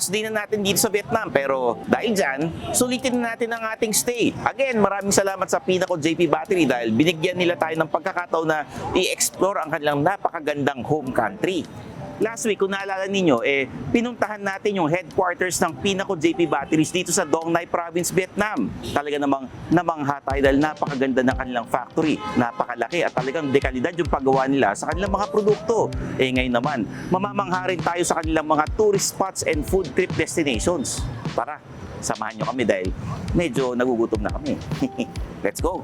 last day na natin dito sa Vietnam. Pero dahil dyan, sulitin na natin ang ating stay. Again, maraming salamat sa Pinnacle JP Battery dahil binigyan nila tayo ng pagkakataon na i-explore ang kanilang napakagandang home country. Last week, kung naalala ninyo, pinuntahan natin yung headquarters ng Pinnacle JP Batteries dito sa Dong Nai Province, Vietnam. Talaga namang namangha tayo dahil napakaganda ng kanilang factory. Napakalaki at talagang dekalidad yung paggawa nila sa kanilang mga produkto. Ngayon naman, mamamangha rin tayo sa kanilang mga tourist spots and food trip destinations. Tara, samahan nyo kami dahil medyo nagugutom na kami. Let's go!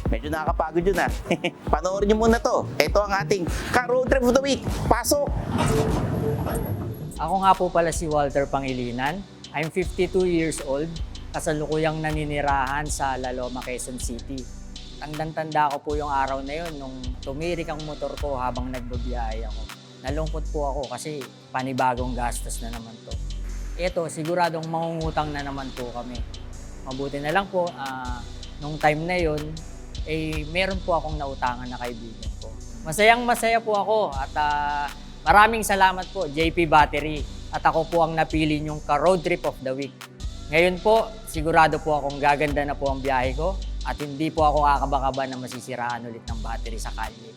Medyo nakakapagod yun ah. Panoorin nyo muna to. Ito ang ating ka-road trip of the week. Pasok! Ako nga po pala si Walter Pangilinan. I'm 52 years old. Kasalukuyang naninirahan sa La Loma, Quezon City. Tandang-tanda ko po yung araw na yun nung tumirik ang motor ko habang nagbabiyahe ako. Nalungkot po ako kasi panibagong gastos na naman to. Ito, siguradong mangungutang na naman po kami. Mabuti na lang po, nung time na yun, meron po akong nautangan na kaibigan ko. Masayang-masaya po ako at maraming salamat po JP Battery at ako po ang napili niyong ka-road trip of the week. Ngayon po, sigurado po akong gaganda na po ang biyahe ko at hindi po ako kakaba-kaba na masisiraan ulit ng battery sa kalye.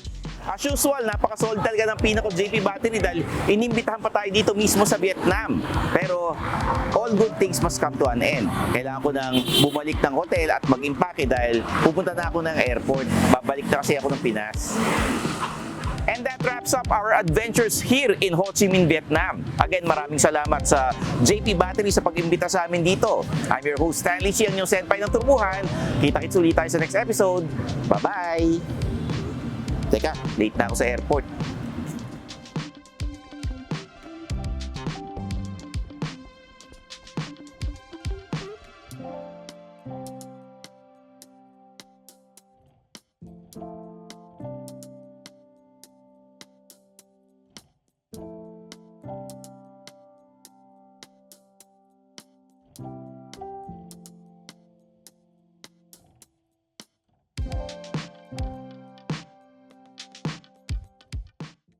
As usual, napaka-solid talaga ng Pinnacle JP Battery dahil inimbitahan pa tayo dito mismo sa Vietnam. Pero all good things must come to an end. Kailangan ko nang bumalik ng hotel at mag-impake dahil pupunta na ako ng airport. Babalik na kasi ako ng Pinas. And that wraps up our adventures here in Ho Chi Minh, Vietnam. Again, maraming salamat sa JP Battery sa pag-imbita sa amin dito. I'm your host Stanley Chi, ang inyong senpai ng turbuhan. Kita-kits ulit tayo sa next episode. Bye-bye! Teka, late na ako sa airport.